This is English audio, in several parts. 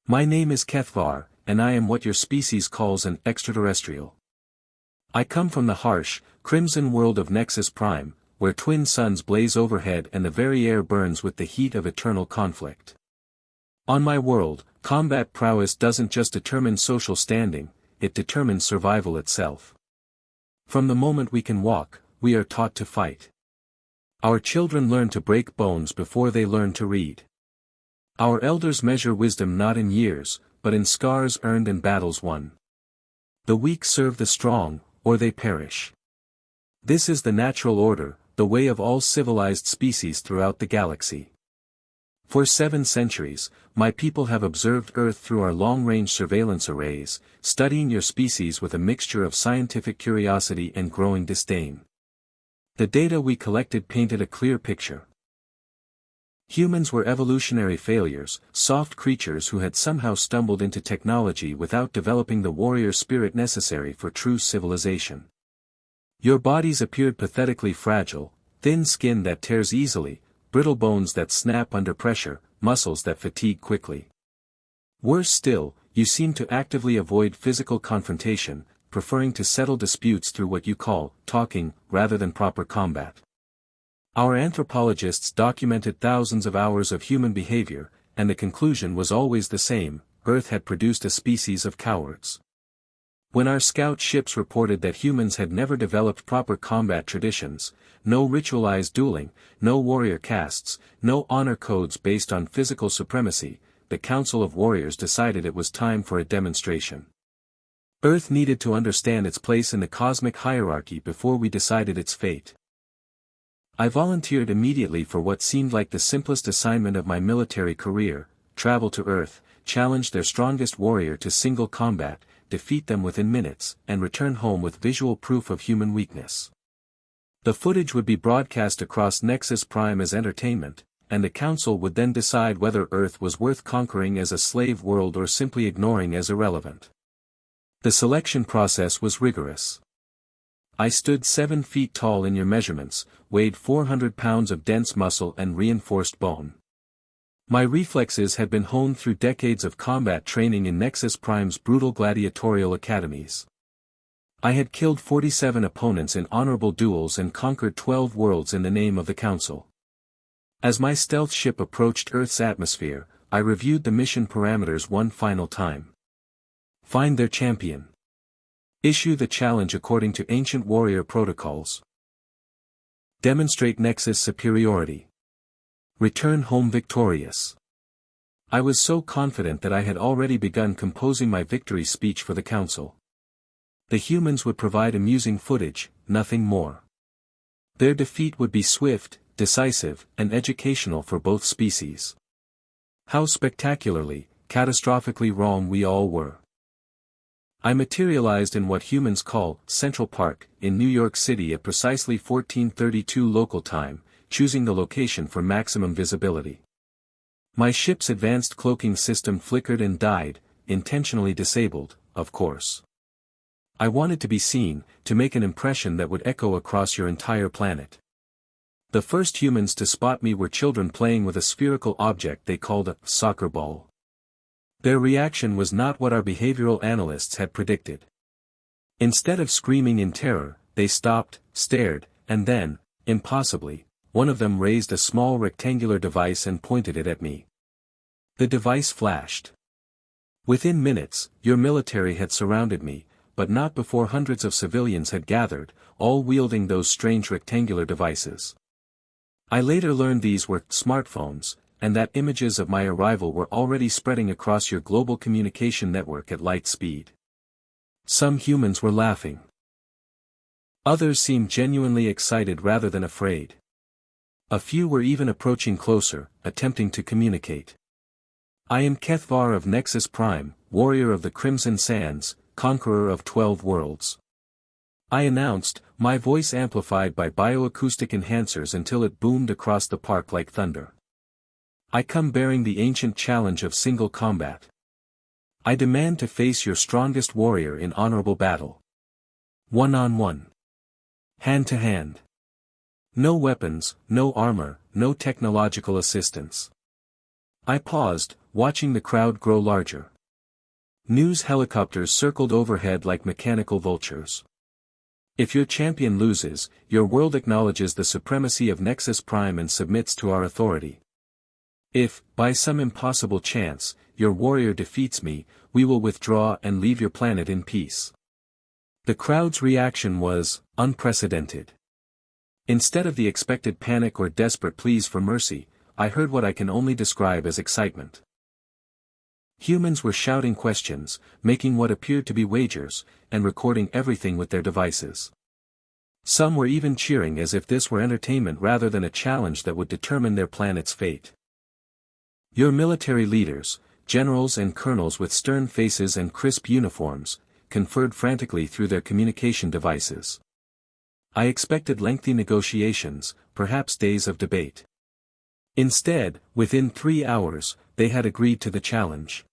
My name is HFY, and I am what your species calls an extraterrestrial. I come from the harsh, crimson world of Nexus Prime, where twin suns blaze overhead and the very air burns with the heat of eternal conflict. On my world, combat prowess doesn't just determine social standing, it determines survival itself. From the moment we can walk, we are taught to fight. Our children learn to break bones before they learn to read. Our elders measure wisdom not in years, but in scars earned and battles won. The weak serve the strong, or they perish. This is the natural order, the way of all civilized species throughout the galaxy. For 7 centuries, my people have observed Earth through our long-range surveillance arrays, studying your species with a mixture of scientific curiosity and growing disdain. The data we collected painted a clear picture. Humans were evolutionary failures, soft creatures who had somehow stumbled into technology without developing the warrior spirit necessary for true civilization. Your bodies appeared pathetically fragile, thin skin that tears easily, brittle bones that snap under pressure, muscles that fatigue quickly. Worse still, you seem to actively avoid physical confrontation, preferring to settle disputes through what you call talking, rather than proper combat. Our anthropologists documented thousands of hours of human behavior, and the conclusion was always the same: Earth had produced a species of cowards. When our scout ships reported that humans had never developed proper combat traditions, no ritualized dueling, no warrior castes, no honor codes based on physical supremacy, the Council of Warriors decided it was time for a demonstration. Earth needed to understand its place in the cosmic hierarchy before we decided its fate. I volunteered immediately for what seemed like the simplest assignment of my military career: travel to Earth, challenge their strongest warrior to single combat, defeat them within minutes, and return home with visual proof of human weakness. The footage would be broadcast across Nexus Prime as entertainment, and the Council would then decide whether Earth was worth conquering as a slave world or simply ignoring as irrelevant. The selection process was rigorous. I stood 7 feet tall in your measurements, weighed 400 pounds of dense muscle and reinforced bone. My reflexes had been honed through decades of combat training in Nexus Prime's brutal gladiatorial academies. I had killed 47 opponents in honorable duels and conquered 12 worlds in the name of the Council. As my stealth ship approached Earth's atmosphere, I reviewed the mission parameters one final time. Find their champion. Issue the challenge according to ancient warrior protocols. Demonstrate Nexus superiority. Return home victorious. I was so confident that I had already begun composing my victory speech for the Council. The humans would provide amusing footage, nothing more. Their defeat would be swift, decisive, and educational for both species. How spectacularly, catastrophically wrong we all were. I materialized in what humans call Central Park, in New York City at precisely 14:32 local time, choosing the location for maximum visibility. My ship's advanced cloaking system flickered and died, intentionally disabled, of course. I wanted to be seen, to make an impression that would echo across your entire planet. The first humans to spot me were children playing with a spherical object they called a soccer ball. Their reaction was not what our behavioral analysts had predicted. Instead of screaming in terror, they stopped, stared, and then, impossibly, one of them raised a small rectangular device and pointed it at me. The device flashed. Within minutes, your military had surrounded me, but not before hundreds of civilians had gathered, all wielding those strange rectangular devices. I later learned these were smartphones, and that images of my arrival were already spreading across your global communication network at light speed. Some humans were laughing. Others seemed genuinely excited rather than afraid. A few were even approaching closer, attempting to communicate. I am HFY of Nexus Prime, warrior of the Crimson Sands, conqueror of 12 worlds. I announced, my voice amplified by bioacoustic enhancers until it boomed across the park like thunder. I come bearing the ancient challenge of single combat. I demand to face your strongest warrior in honorable battle. One-on-one. Hand-to-hand. No weapons, no armor, no technological assistance. I paused, watching the crowd grow larger. News helicopters circled overhead like mechanical vultures. If your champion loses, your world acknowledges the supremacy of Nexus Prime and submits to our authority. If, by some impossible chance, your warrior defeats me, we will withdraw and leave your planet in peace. The crowd's reaction was unprecedented. Instead of the expected panic or desperate pleas for mercy, I heard what I can only describe as excitement. Humans were shouting questions, making what appeared to be wagers, and recording everything with their devices. Some were even cheering as if this were entertainment rather than a challenge that would determine their planet's fate. Your military leaders, generals and colonels with stern faces and crisp uniforms, conferred frantically through their communication devices. I expected lengthy negotiations, perhaps days of debate. Instead, within 3 hours, they had agreed to the challenge.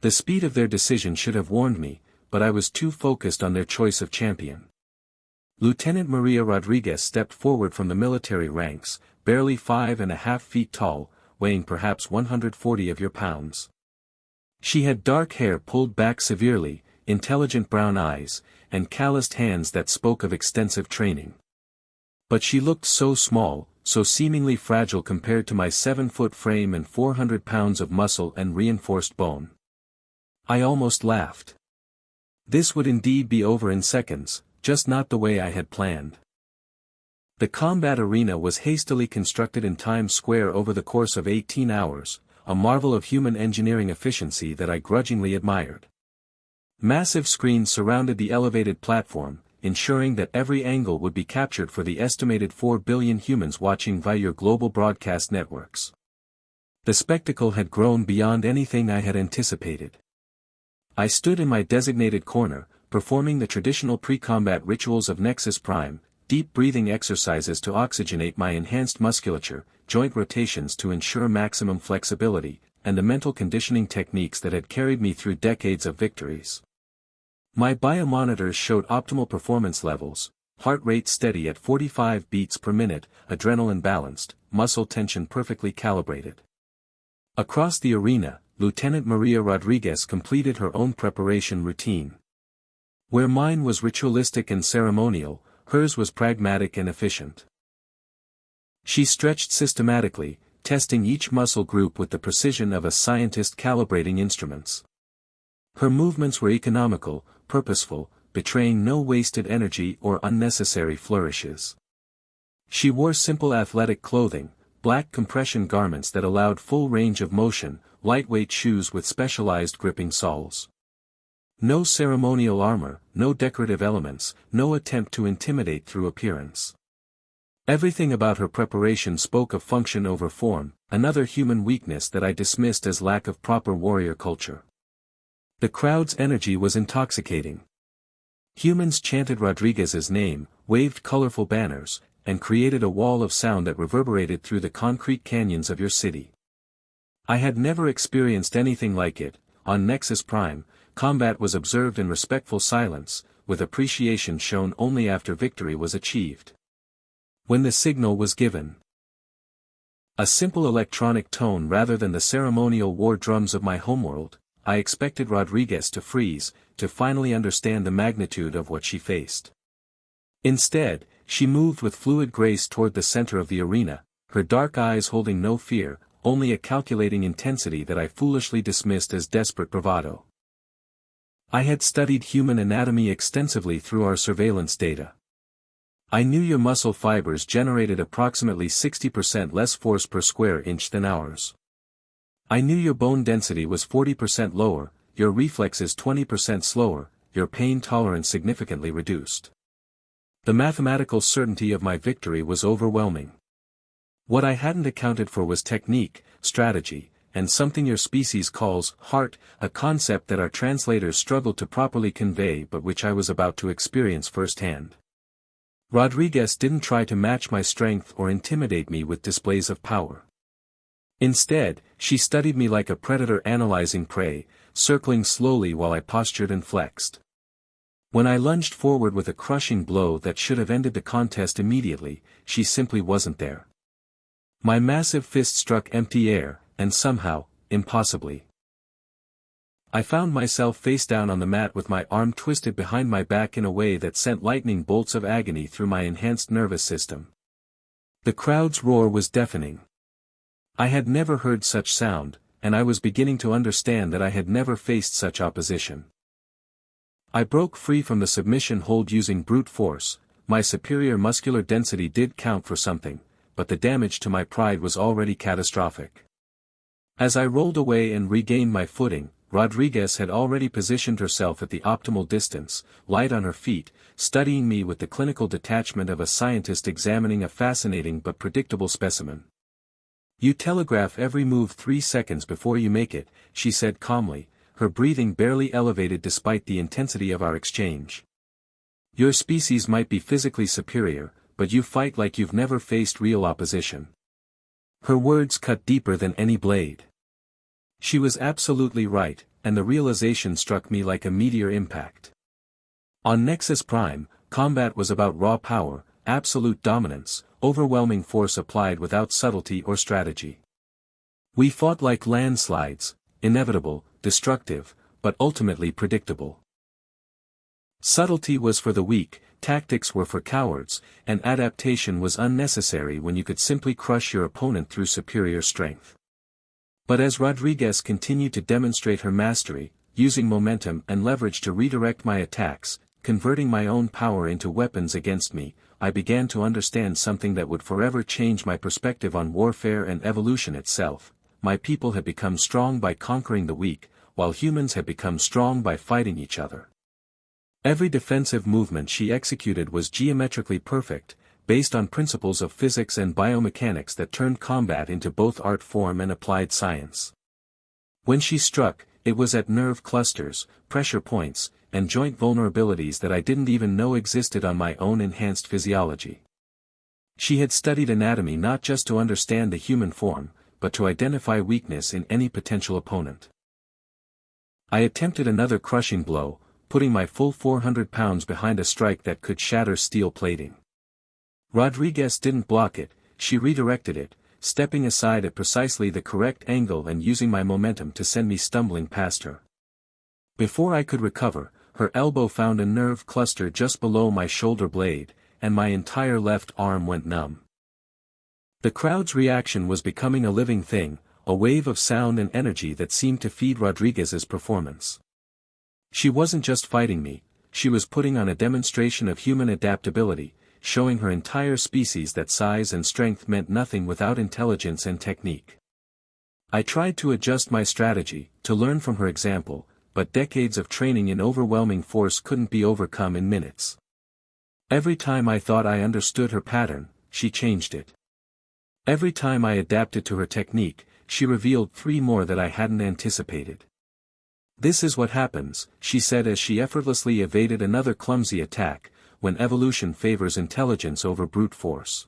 The speed of their decision should have warned me, but I was too focused on their choice of champion. Lieutenant Maria Rodriguez stepped forward from the military ranks, barely 5.5 feet tall, weighing perhaps 140 of your pounds. She had dark hair pulled back severely, intelligent brown eyes, and calloused hands that spoke of extensive training. But she looked so small, so seemingly fragile compared to my 7-foot frame and 400 pounds of muscle and reinforced bone. I almost laughed. This would indeed be over in seconds, just not the way I had planned. The combat arena was hastily constructed in Times Square over the course of 18 hours, a marvel of human engineering efficiency that I grudgingly admired. Massive screens surrounded the elevated platform, ensuring that every angle would be captured for the estimated 4 billion humans watching via your global broadcast networks. The spectacle had grown beyond anything I had anticipated. I stood in my designated corner, performing the traditional pre-combat rituals of Nexus Prime, deep breathing exercises to oxygenate my enhanced musculature, joint rotations to ensure maximum flexibility, and the mental conditioning techniques that had carried me through decades of victories. My biomonitors showed optimal performance levels, heart rate steady at 45 beats per minute, adrenaline balanced, muscle tension perfectly calibrated. Across the arena, Lieutenant Maria Rodriguez completed her own preparation routine. Where mine was ritualistic and ceremonial, hers was pragmatic and efficient. She stretched systematically, testing each muscle group with the precision of a scientist calibrating instruments. Her movements were economical, purposeful, betraying no wasted energy or unnecessary flourishes. She wore simple athletic clothing, black compression garments that allowed full range of motion, lightweight shoes with specialized gripping soles. No ceremonial armor, no decorative elements, no attempt to intimidate through appearance. Everything about her preparation spoke of function over form, another human weakness that I dismissed as lack of proper warrior culture. The crowd's energy was intoxicating. Humans chanted Rodriguez's name, waved colorful banners, and created a wall of sound that reverberated through the concrete canyons of your city. I had never experienced anything like it. On Nexus Prime, combat was observed in respectful silence, with appreciation shown only after victory was achieved. When the signal was given, a simple electronic tone rather than the ceremonial war drums of my homeworld, I expected Rodriguez to freeze, to finally understand the magnitude of what she faced. Instead, she moved with fluid grace toward the center of the arena, her dark eyes holding no fear, only a calculating intensity that I foolishly dismissed as desperate bravado. I had studied human anatomy extensively through our surveillance data. I knew your muscle fibers generated approximately 60% less force per square inch than ours. I knew your bone density was 40% lower, your reflexes 20% slower, your pain tolerance significantly reduced. The mathematical certainty of my victory was overwhelming. What I hadn't accounted for was technique, strategy, and something your species calls heart, a concept that our translators struggled to properly convey but which I was about to experience firsthand. Rodriguez didn't try to match my strength or intimidate me with displays of power. Instead, she studied me like a predator analyzing prey, circling slowly while I postured and flexed. When I lunged forward with a crushing blow that should have ended the contest immediately, she simply wasn't there. My massive fist struck empty air, and somehow, impossibly. I found myself face down on the mat with my arm twisted behind my back in a way that sent lightning bolts of agony through my enhanced nervous system. The crowd's roar was deafening. I had never heard such sound, and I was beginning to understand that I had never faced such opposition. I broke free from the submission hold using brute force. My superior muscular density did count for something, but the damage to my pride was already catastrophic. As I rolled away and regained my footing, Rodriguez had already positioned herself at the optimal distance, light on her feet, studying me with the clinical detachment of a scientist examining a fascinating but predictable specimen. "You telegraph every move 3 seconds before you make it," she said calmly, her breathing barely elevated despite the intensity of our exchange. "Your species might be physically superior, but you fight like you've never faced real opposition." Her words cut deeper than any blade. She was absolutely right, and the realization struck me like a meteor impact. On Nexus Prime, combat was about raw power, absolute dominance, overwhelming force applied without subtlety or strategy. We fought like landslides, inevitable, destructive, but ultimately predictable. Subtlety was for the weak, tactics were for cowards, and adaptation was unnecessary when you could simply crush your opponent through superior strength. But as Rodriguez continued to demonstrate her mastery, using momentum and leverage to redirect my attacks, converting my own power into weapons against me, I began to understand something that would forever change my perspective on warfare and evolution itself. My people had become strong by conquering the weak, while humans had become strong by fighting each other. Every defensive movement she executed was geometrically perfect, based on principles of physics and biomechanics that turned combat into both art form and applied science. When she struck, it was at nerve clusters, pressure points, and joint vulnerabilities that I didn't even know existed on my own enhanced physiology. She had studied anatomy not just to understand the human form, but to identify weakness in any potential opponent. I attempted another crushing blow, putting my full 400 pounds behind a strike that could shatter steel plating. Rodriguez didn't block it, she redirected it, stepping aside at precisely the correct angle and using my momentum to send me stumbling past her. Before I could recover, her elbow found a nerve cluster just below my shoulder blade, and my entire left arm went numb. The crowd's reaction was becoming a living thing, a wave of sound and energy that seemed to feed Rodriguez's performance. She wasn't just fighting me, she was putting on a demonstration of human adaptability, showing her entire species that size and strength meant nothing without intelligence and technique. I tried to adjust my strategy, to learn from her example, but decades of training in overwhelming force couldn't be overcome in minutes. Every time I thought I understood her pattern, she changed it. Every time I adapted to her technique, she revealed 3 more that I hadn't anticipated. "This is what happens," she said as she effortlessly evaded another clumsy attack, "when evolution favors intelligence over brute force."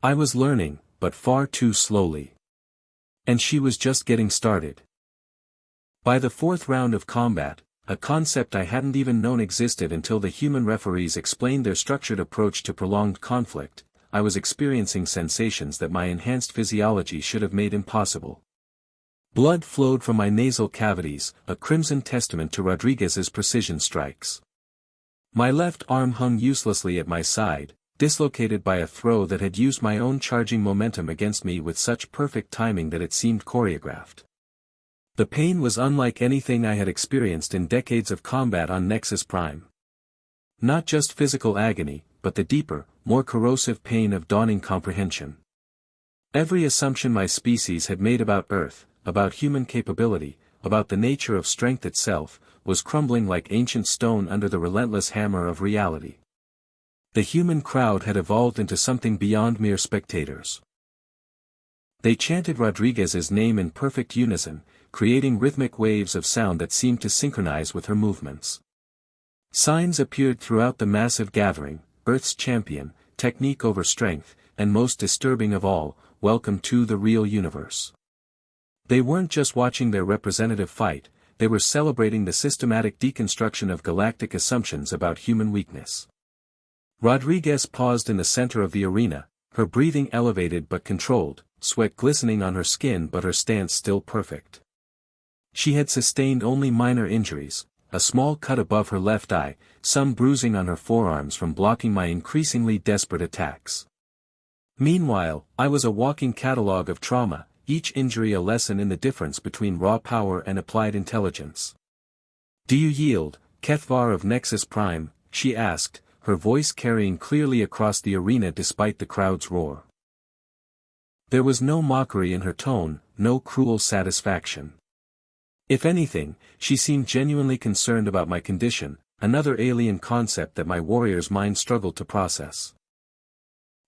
I was learning, but far too slowly. And she was just getting started. By the 4th round of combat, a concept I hadn't even known existed until the human referees explained their structured approach to prolonged conflict, I was experiencing sensations that my enhanced physiology should have made impossible. Blood flowed from my nasal cavities, a crimson testament to Rodriguez's precision strikes. My left arm hung uselessly at my side, dislocated by a throw that had used my own charging momentum against me with such perfect timing that it seemed choreographed. The pain was unlike anything I had experienced in decades of combat on Nexus Prime. Not just physical agony, but the deeper, more corrosive pain of dawning comprehension. Every assumption my species had made about Earth, about human capability, about the nature of strength itself, was crumbling like ancient stone under the relentless hammer of reality. The human crowd had evolved into something beyond mere spectators. They chanted Rodriguez's name in perfect unison, creating rhythmic waves of sound that seemed to synchronize with her movements. Signs appeared throughout the massive gathering: Earth's champion, technique over strength, and most disturbing of all, welcome to the real universe. They weren't just watching their representative fight, they were celebrating the systematic deconstruction of galactic assumptions about human weakness. Rodriguez paused in the center of the arena, her breathing elevated but controlled, sweat glistening on her skin but her stance still perfect. She had sustained only minor injuries, a small cut above her left eye, some bruising on her forearms from blocking my increasingly desperate attacks. Meanwhile, I was a walking catalogue of trauma, each injury a lesson in the difference between raw power and applied intelligence. "Do you yield, HFY of Nexus Prime?" she asked, her voice carrying clearly across the arena despite the crowd's roar. There was no mockery in her tone, no cruel satisfaction. If anything, she seemed genuinely concerned about my condition, another alien concept that my warrior's mind struggled to process.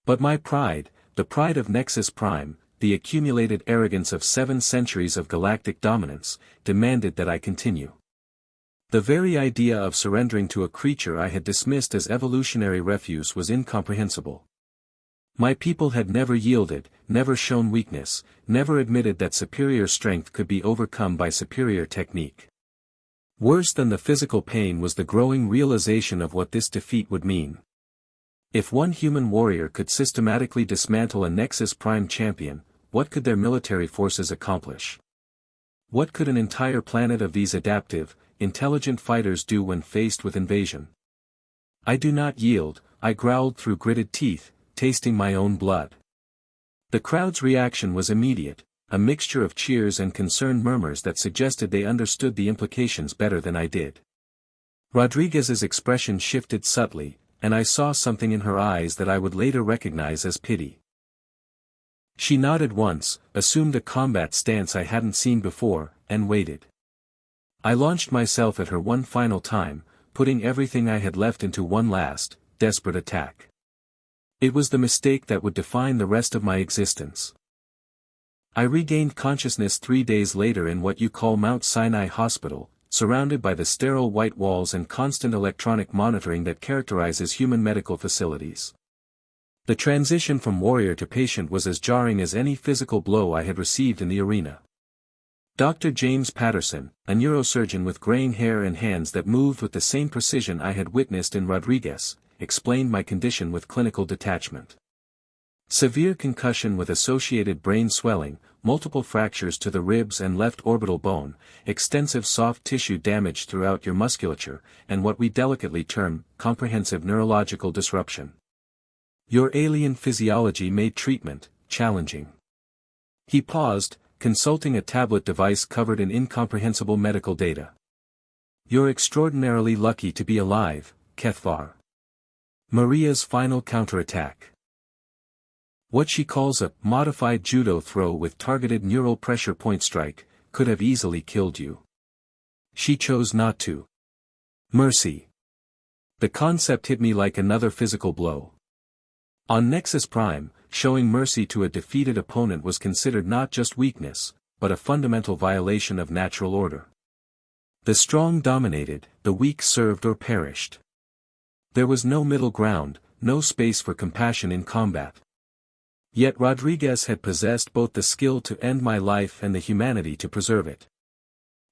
But my pride, the pride of Nexus Prime, the accumulated arrogance of 7 centuries of galactic dominance, demanded that I continue. The very idea of surrendering to a creature I had dismissed as evolutionary refuse was incomprehensible. My people had never yielded, never shown weakness, never admitted that superior strength could be overcome by superior technique. Worse than the physical pain was the growing realization of what this defeat would mean. If one human warrior could systematically dismantle a Nexus Prime champion, what could their military forces accomplish? What could an entire planet of these adaptive, intelligent fighters do when faced with invasion? "I do not yield," I growled through gritted teeth, tasting my own blood. The crowd's reaction was immediate, a mixture of cheers and concerned murmurs that suggested they understood the implications better than I did. Rodriguez's expression shifted subtly, and I saw something in her eyes that I would later recognize as pity. She nodded once, assumed a combat stance I hadn't seen before, and waited. I launched myself at her one final time, putting everything I had left into one last, desperate attack. It was the mistake that would define the rest of my existence. I regained consciousness 3 days later in what you call Mount Sinai Hospital, surrounded by the sterile white walls and constant electronic monitoring that characterizes human medical facilities. The transition from warrior to patient was as jarring as any physical blow I had received in the arena. Dr. James Patterson, a neurosurgeon with graying hair and hands that moved with the same precision I had witnessed in Rodriguez, explained my condition with clinical detachment. Severe concussion with associated brain swelling, multiple fractures to the ribs and left orbital bone, extensive soft tissue damage throughout your musculature, and what we delicately term, comprehensive neurological disruption. Your alien physiology made treatment challenging. He paused, consulting a tablet device covered in incomprehensible medical data. "You're extraordinarily lucky to be alive, HFY. Maria's final counterattack. What she calls a modified judo throw with targeted neural pressure point strike, could have easily killed you. She chose not to. Mercy." The concept hit me like another physical blow. On Nexus Prime, showing mercy to a defeated opponent was considered not just weakness, but a fundamental violation of natural order. The strong dominated, the weak served or perished. There was no middle ground, no space for compassion in combat. Yet Rodriguez had possessed both the skill to end my life and the humanity to preserve it.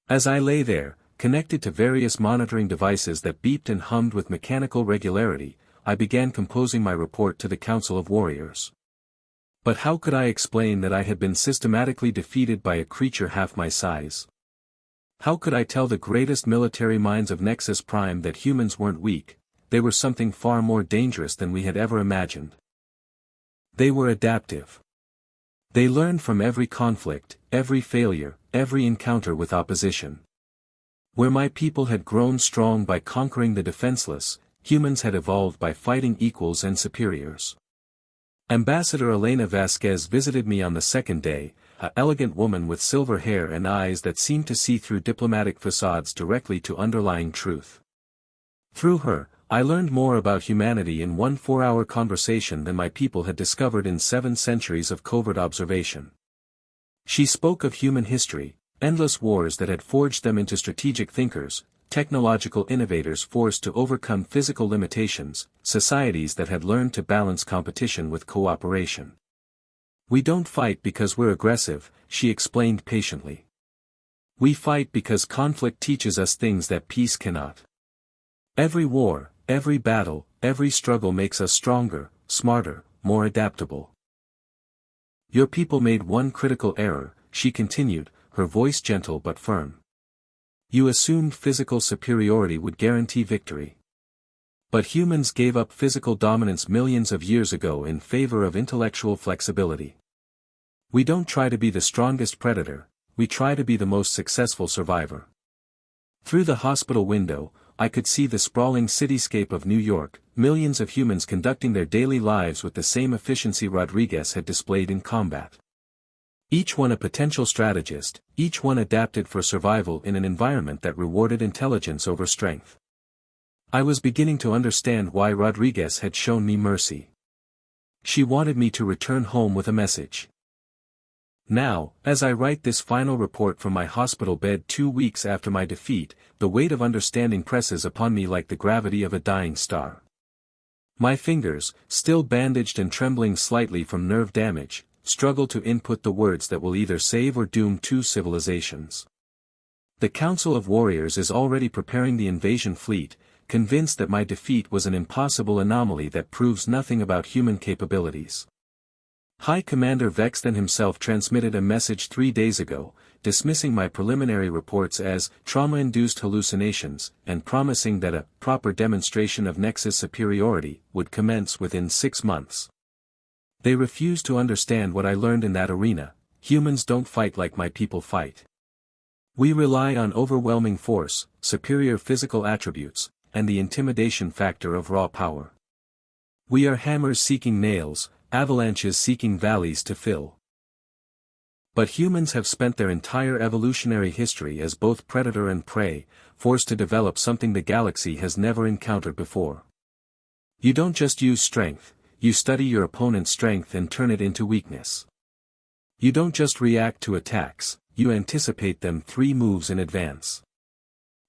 As I lay there, connected to various monitoring devices that beeped and hummed with mechanical regularity, I began composing my report to the Council of Warriors. But how could I explain that I had been systematically defeated by a creature half my size? How could I tell the greatest military minds of Nexus Prime that humans weren't weak, they were something far more dangerous than we had ever imagined? They were adaptive. They learned from every conflict, every failure, every encounter with opposition. Where my people had grown strong by conquering the defenseless, humans had evolved by fighting equals and superiors. Ambassador Elena Vasquez visited me on the second day, an elegant woman with silver hair and eyes that seemed to see through diplomatic facades directly to underlying truth. Through her, I learned more about humanity in one 4-hour conversation than my people had discovered in 7 centuries of covert observation. She spoke of human history, endless wars that had forged them into strategic thinkers, technological innovators forced to overcome physical limitations, societies that had learned to balance competition with cooperation. "We don't fight because we're aggressive," she explained patiently. "We fight because conflict teaches us things that peace cannot. Every war, every battle, every struggle makes us stronger, smarter, more adaptable. Your people made one critical error, she continued, her voice gentle but firm. You assumed physical superiority would guarantee victory. But humans gave up physical dominance millions of years ago in favor of intellectual flexibility. We don't try to be the strongest predator, we try to be the most successful survivor. Through the hospital window, I could see the sprawling cityscape of New York, millions of humans conducting their daily lives with the same efficiency Rodriguez had displayed in combat. Each one a potential strategist, each one adapted for survival in an environment that rewarded intelligence over strength. I was beginning to understand why Rodriguez had shown me mercy. She wanted me to return home with a message. Now, as I write this final report from my hospital bed 2 weeks after my defeat, the weight of understanding presses upon me like the gravity of a dying star. My fingers, still bandaged and trembling slightly from nerve damage, struggle to input the words that will either save or doom 2 civilizations. The Council of Warriors is already preparing the invasion fleet, convinced that my defeat was an impossible anomaly that proves nothing about human capabilities. High Commander Vexton himself transmitted a message 3 days ago, dismissing my preliminary reports as trauma-induced hallucinations, and promising that a proper demonstration of Nexus superiority would commence within 6 months. They refuse to understand what I learned in that arena. Humans don't fight like my people fight. We rely on overwhelming force, superior physical attributes, and the intimidation factor of raw power. We are hammers seeking nails, avalanches seeking valleys to fill. But humans have spent their entire evolutionary history as both predator and prey, forced to develop something the galaxy has never encountered before. You don't just use strength, you study your opponent's strength and turn it into weakness. You don't just react to attacks, you anticipate them 3 moves in advance.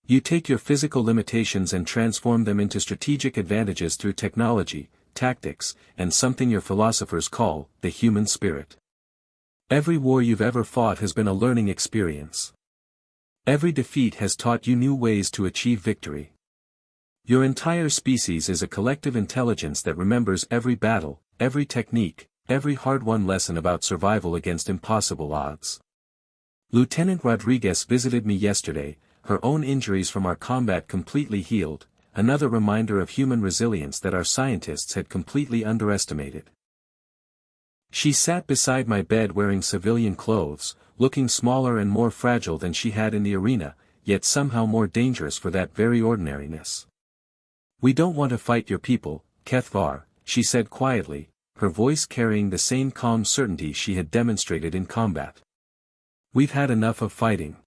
You take your physical limitations and transform them into strategic advantages through technology, tactics, and something your philosophers call the human spirit. Every war you've ever fought has been a learning experience. Every defeat has taught you new ways to achieve victory. Your entire species is a collective intelligence that remembers every battle, every technique, every hard-won lesson about survival against impossible odds. Lieutenant Rodriguez visited me yesterday, her own injuries from our combat completely healed, another reminder of human resilience that our scientists had completely underestimated. She sat beside my bed wearing civilian clothes, looking smaller and more fragile than she had in the arena, yet somehow more dangerous for that very ordinariness. We don't want to fight your people, HFY, she said quietly, her voice carrying the same calm certainty she had demonstrated in combat. We've had enough of fighting.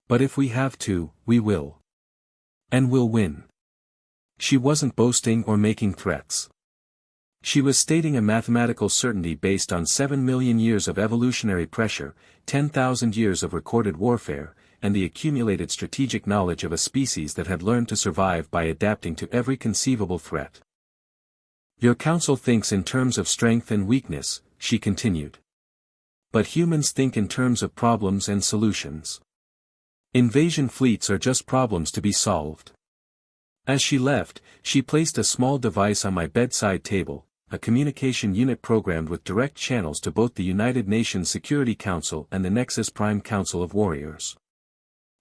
But if we have to, we will. And we'll win. She wasn't boasting or making threats. She was stating a mathematical certainty based on 7 million years of evolutionary pressure, 10,000 years of recorded warfare, and the accumulated strategic knowledge of a species that had learned to survive by adapting to every conceivable threat. Your council thinks in terms of strength and weakness, she continued. But humans think in terms of problems and solutions. Invasion fleets are just problems to be solved. As she left, she placed a small device on my bedside table, a communication unit programmed with direct channels to both the United Nations Security Council and the Nexus Prime Council of Warriors.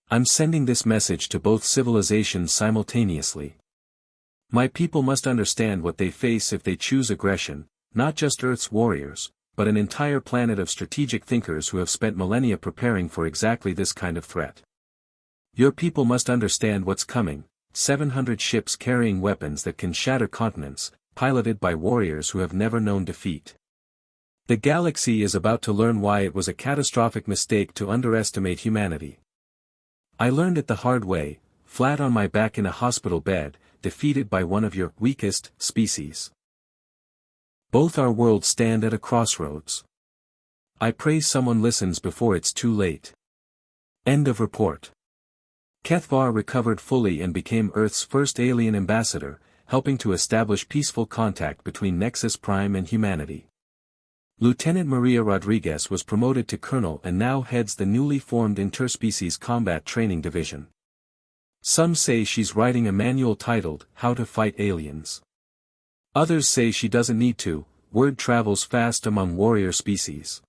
I'm sending this message to both civilizations simultaneously. My people must understand what they face if they choose aggression, not just Earth's warriors, but an entire planet of strategic thinkers who have spent millennia preparing for exactly this kind of threat. Your people must understand what's coming. 700 ships carrying weapons that can shatter continents, piloted by warriors who have never known defeat. The galaxy is about to learn why it was a catastrophic mistake to underestimate humanity. I learned it the hard way, flat on my back in a hospital bed, defeated by one of your weakest species. Both our worlds stand at a crossroads. I pray someone listens before it's too late. End of report. HFY recovered fully and became Earth's first alien ambassador, helping to establish peaceful contact between Nexus Prime and humanity. Lieutenant Maria Rodriguez was promoted to colonel and now heads the newly formed Interspecies Combat Training Division. Some say she's writing a manual titled, How to Fight Aliens. Others say she doesn't need to, word travels fast among warrior species.